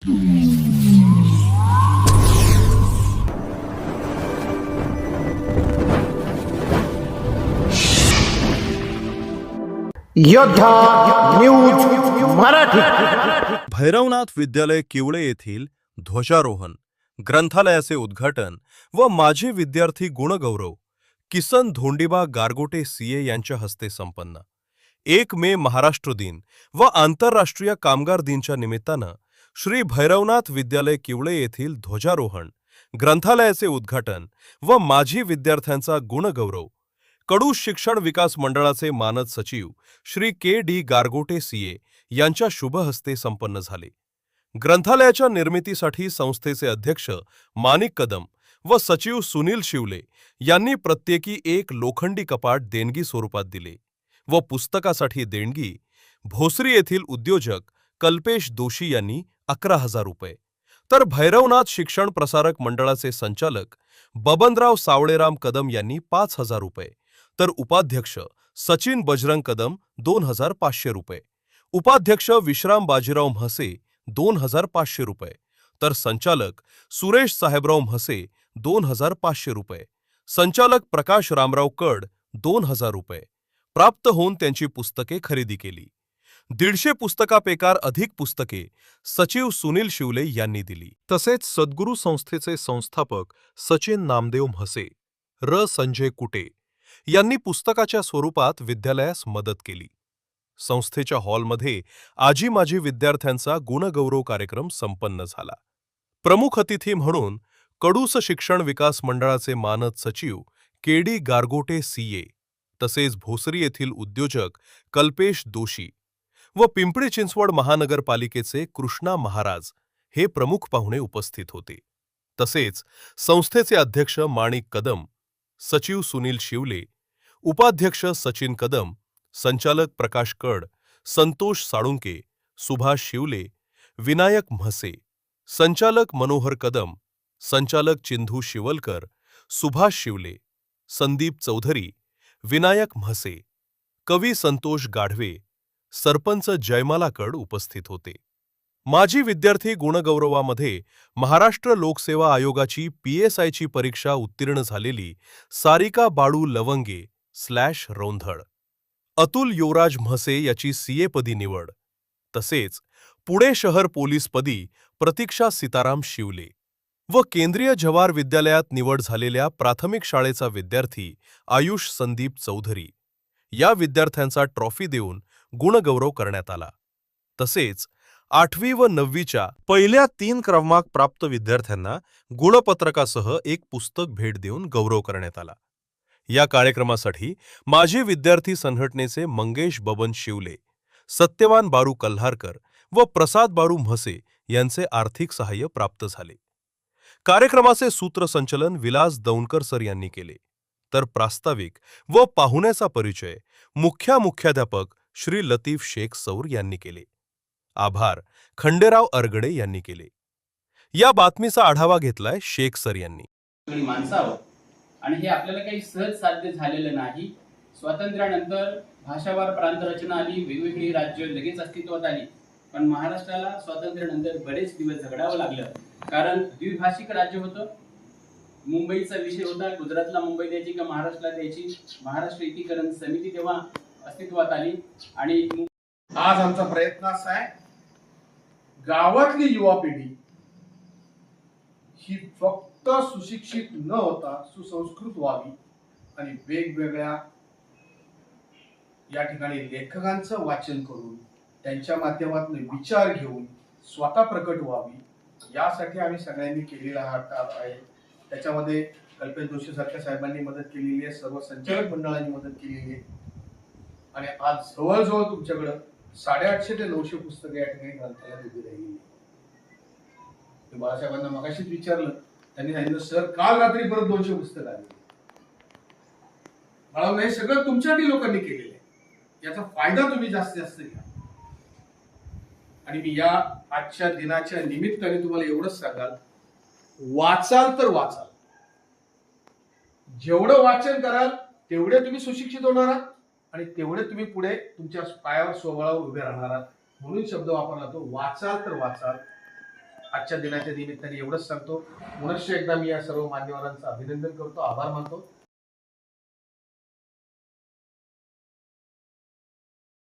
योद्धा न्यूज मराठी. भैरवनाथ विद्यालय किवळे येथील ध्वजारोहण, ग्रंथालयाचे उद्घाटन व माजी विद्यार्थी गुणगौरव किसन धोंडीबा गारगोटे सीए यांच्या हस्ते संपन्न. 1 मे महाराष्ट्र दिन व आंतरराष्ट्रीय कामगार दिनच्या निमित्तानं श्री भैरवनाथ विद्यालय किवळे येथील ध्वजारोहण, ग्रंथालयाचे उद्घाटन व माजी विद्यार्थ्यांचा गुणगौरव कडू शिक्षण विकास मंडळाचे मानद सचिव श्री के.डी. गारगोटे सीए यांच्या शुभ हस्ते संपन्न झाले. ग्रंथालयाच्या निर्मितीसाठी संस्थेचे अध्यक्ष माणिक कदम व सचिव सुनील शिवले यांनी प्रत्येकी एक लोखंडी कपाट देणगी स्वरूपात दिले व पुस्तकासाठी देणगी भोसरी येथील उद्योजक कल्पेश दोशी यांनी 11,000 रुपये, तर भैरवनाथ शिक्षण प्रसारक मंडळाचे संचालक बबनराव सावळेराम कदम यांनी 5,000 रुपये, तर उपाध्यक्ष सचिन बजरंग कदम 2,500 रुपये, उपाध्यक्ष विश्राम बाजीराव म्हसे 2,500 रुपये, तर संचालक सुरेश साहेबराव म्हसे 2,500 रुपये, संचालक प्रकाश रामराव कड 2,000 रुपये प्राप्त होऊन त्यांची पुस्तके खरेदी केली. 150 पुस्तकापेकार अधिक पुस्तके सचिव सुनील शिवले यांनी दिली. तसेच सद्गुरू संस्थेचे संस्थापक सचिन नामदेव म्हसे, संजय कुटे यांनी पुस्तकाच्या स्वरूपात विद्यालयास मदत केली. संस्थेच्या हॉलमध्ये आजी माजी विद्यार्थ्यांचा गुणगौरव कार्यक्रम संपन्न झाला. प्रमुख अतिथी म्हणून कडूस शिक्षण विकास मंडळाचे मानद सचिव के.डी. गारगोटे सीए, तसेच भोसरी येथील उद्योजक कल्पेश दोशी व पिंपरी चिंचवड महानगरपालिकेचे कृष्णा महाराज हे प्रमुख पाहुणे उपस्थित होते. तसेच संस्थेचे अध्यक्ष माणिक कदम, सचिव सुनील शिवले, उपाध्यक्ष सचिन कदम, संचालक प्रकाश कड, संतोष साळुंके, सुभाष शिवले, विनायक म्हसे, संचालक मनोहर कदम, संचालक चिंधू शिवलकर, सुभाष शिवले, संदीप चौधरी, विनायक म्हसे, कवी संतोष गाढवे, सरपंच जयमाला कड उपस्थित होते. माजी विद्यार्थी गुणगौरवामध्ये महाराष्ट्र लोकसेवा आयोगाची PSIची परीक्षा उत्तीर्ण झालेली सारिका बाळू लवंगे रोंधळ, अतुल युवराज म्हसे याची CA पदी निवड, तसेच पुणे शहर पोलीसपदी प्रतीक्षा सीताराम शिवले व केंद्रीय जवाहर विद्यालयात निवड झालेल्या प्राथमिक शाळेचा विद्यार्थी आयुष संदीप चौधरी या विद्यार्थ्यांचा ट्रॉफी देऊन गुणगौरव करण्यात आला. तसेच 8वी व 9वीच्या पहिल्या 3 क्रमांक प्राप्त विद्यार्थ्यांना गुणपत्रकासह एक पुस्तक भेट देऊन गौरव करण्यात आला. या कार्यक्रमासाठी माजी विद्यार्थी संघटनेचे मंगेश बबन शिवले, सत्यवान बारू कल्हारकर व प्रसाद बारू म्हसे यांचे आर्थिक सहाय्य प्राप्त झाले. कार्यक्रमाचे सूत्रसंचलन विलास दौंडकर सर यांनी केले, तर प्रास्ताविक व पाहुण्याचा परिचय मुख्याध्यापक श्री लतीफ शेख सौर यांनी केले. आभार खंडेराव अरगडे यांनी केले. या बातमीचा आढावा घेतलाय शेख सर यांनी. आणि हे आपल्याला काही सहज साध्य झालेलं नाही. स्वातंत्र्यानंतर भाषावार प्रांतरचना आली, वेगवेगळी राज्य लगेच अस्तित्वात आली, पण महाराष्ट्राला स्वातंत्र्यानंतर बरेच दिवस झगडावं लागलं, कारण द्विभाषिक राज्य होतं. मुंबईचा विषय होता, गुजरातला मुंबई द्यायची का महाराष्ट्राला द्यायची. महाराष्ट्र एकीकरण समिती तेव्हा अस्तित्वात आली आणि आज आमचा प्रयत्न असा आहे, गावातली युवा पिढी ही फक्त सुशिक्षित न होता सुसंस्कृत व्हावी आणि वेगवेगळ्या या ठिकाणी लेखकांचं वाचन करून त्यांच्या माध्यमातून विचार घेऊन स्वतः प्रकट व्हावी, यासाठी आम्ही सगळ्यांनी केलेला हा काम आहे. त्याच्यामध्ये कल्पेश दोशी सारख्या साहेबांनी मदत केलेली आहे, सर्व संचालक मंडळांनी मदत केलेली आहे आणि आज जवळजवळ तुमच्याकडं 850 ते 900 पुस्तकं या ठिकाणी ग्रंथालयात उभी राहिली. बाळासाहेबांना मगाशीच विचारलं, त्यांनी सांगितलं सर काल रात्री परत 200 पुस्तकं आली. बाळांनो, हे सगळं तुमच्यासाठी लोकांनी केलेलं आहे, याचा फायदा तुम्ही जास्तीत जास्त घ्या. आणि मी या आजच्या दिनाच्या निमित्ताने तुम्हाला एवढंच सांगाल, वाचाल तर वाचाल, जेवढं वाचन कराल तेवढे तुम्ही सुशिक्षित होणार आहात आणि तेवढे तुम्ही पुढे तुमच्या पायावर स्वबळावर उभे राहणार आहात. म्हणून शब्द वापरला तो, वाचाल तर वाचाल. आजच्या दिनाच्या निमित्ताने एवढंच सांगतो. पुनश्च एकदा मी या सर्व मान्यवरांचं अभिनंदन करतो, आभार मानतो.